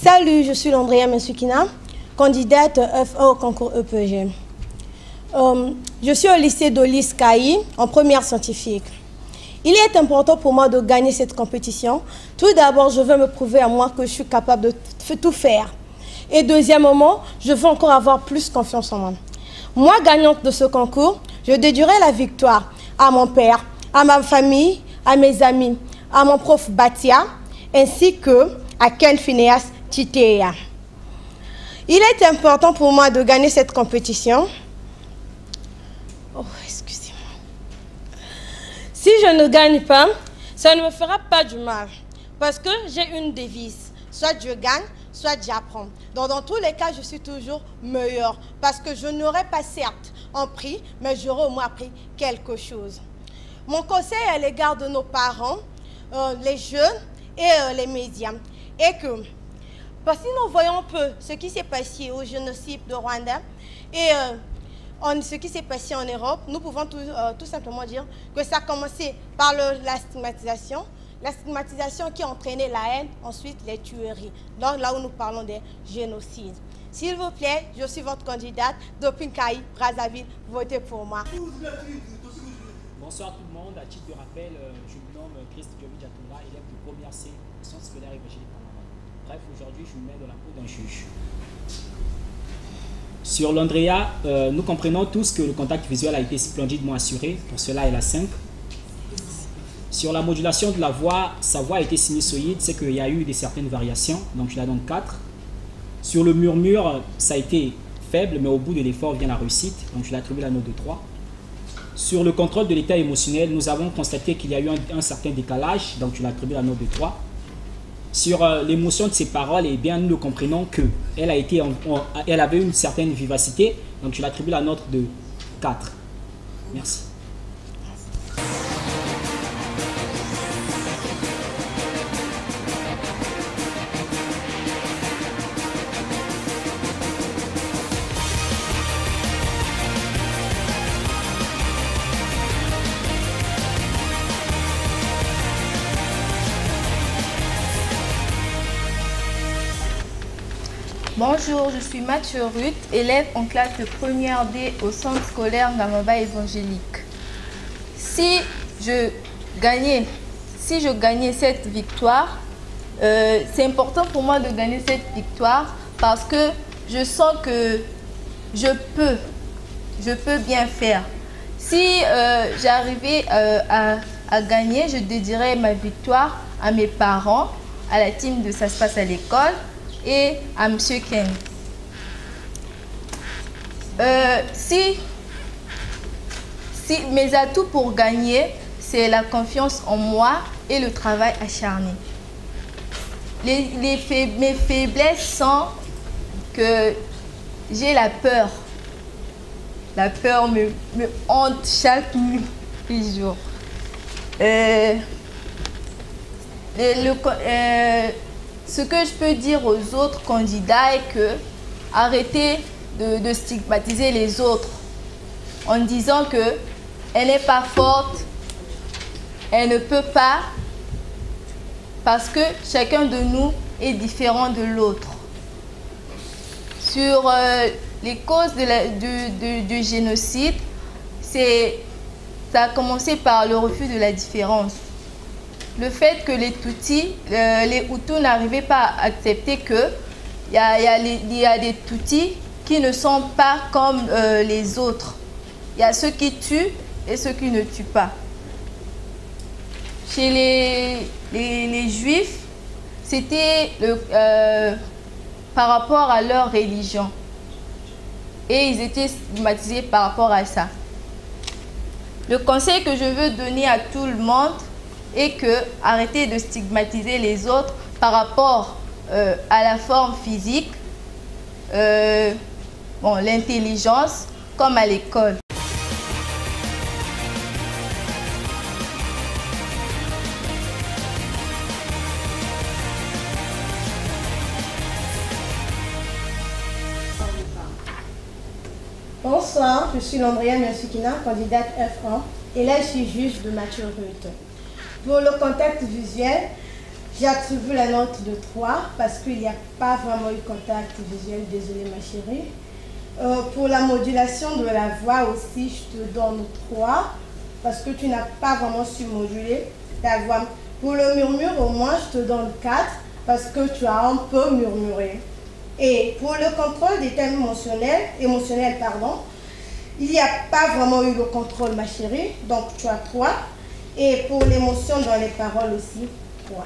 Salut, je suis Landria Mensukina, candidate FA au concours EPG. Je suis au lycée d'Olis Kaï, en première scientifique. Il est important pour moi de gagner cette compétition. Tout d'abord, je veux me prouver à moi que je suis capable de tout faire. Et deuxièmement, je veux encore avoir plus confiance en moi. Moi, gagnante de ce concours, je dédierai la victoire à mon père, à ma famille, à mes amis, à mon prof Batia, ainsi que à Ken Phineas Titea. Il est important pour moi de gagner cette compétition. Oh, excusez-moi. Si je ne gagne pas, ça ne me fera pas du mal. Parce que j'ai une devise. Soit je gagne, soit j'apprends. Donc dans tous les cas, je suis toujours meilleure. Parce que je n'aurai pas certes un prix, mais j'aurai au moins appris quelque chose. Mon conseil à l'égard de nos parents, les jeunes et les médias, est que, parce que nous voyons un peu ce qui s'est passé au génocide de Rwanda et ce qui s'est passé en Europe, nous pouvons tout simplement dire que ça a commencé par la stigmatisation qui a entraîné la haine, ensuite les tueries. Donc là où nous parlons des génocides. S'il vous plaît, je suis votre candidate depuis Kaï, Brazzaville, votez pour moi. Bonsoir tout le monde, à titre de rappel, je me nomme Christ Diobi Jatoula, élève de première C, sciences scolaires évangéliques. Bref, aujourd'hui je me mets dans la peau d'un juge. Sur l'Andrea, nous comprenons tous que le contact visuel a été splendidement assuré, pour cela elle a 5. Sur la modulation de la voix, sa voix a été sinusoïde, c'est qu'il y a eu certaines variations, donc je la donne 4. Sur le murmure, ça a été faible, mais au bout de l'effort vient la réussite, donc je lui attribue la note de 3. Sur le contrôle de l'état émotionnel, nous avons constaté qu'il y a eu un certain décalage, donc je lui attribue la note de 3. Sur l'émotion de ses paroles, eh bien, nous le comprenons qu'elle avait une certaine vivacité, donc je lui attribue la note de 4. Merci. Bonjour, je suis Mathieu Ruth, élève en classe de première D au centre scolaire Ngamaba évangélique. Si je gagnais cette victoire, c'est important pour moi de gagner cette victoire parce que je sens que je peux bien faire. Si j'arrivais à gagner, je dédierais ma victoire à mes parents, à la team de Ça se passe à l'école, et à M. Ken. Si mes atouts pour gagner, c'est la confiance en moi et le travail acharné. Mes faiblesses sont que j'ai la peur. La peur me hante chaque jour. Ce que je peux dire aux autres candidats est que arrêtez de stigmatiser les autres en disant qu'elle n'est pas forte, elle ne peut pas, parce que chacun de nous est différent de l'autre. Sur les causes du génocide, ça a commencé par le refus de la différence. Le fait que les Tutsis, les Hutus n'arrivaient pas à accepter qu'il y a des Tutsis qui ne sont pas comme les autres. Il y a ceux qui tuent et ceux qui ne tuent pas. Chez les Juifs, c'était par rapport à leur religion. Et ils étaient stigmatisés par rapport à ça. Le conseil que je veux donner à tout le monde, et que arrêtez de stigmatiser les autres par rapport à la forme physique, l'intelligence, comme à l'école. Bonsoir, je suis Landria Mensukina, candidate F1, et là je suis juge de Mathieu Ruth. Pour le contact visuel, J'ai attribué la note de 3 parce qu'il n'y a pas vraiment eu contact visuel. Désolée ma chérie. Pour la modulation de la voix aussi, je te donne 3 parce que tu n'as pas vraiment su moduler ta voix. Pour le murmure, au moins, je te donne 4 parce que tu as un peu murmuré. Et pour le contrôle des thèmes émotionnels, il n'y a pas vraiment eu le contrôle, ma chérie. Donc, tu as 3. Et pour l'émotion dans les paroles aussi, 3.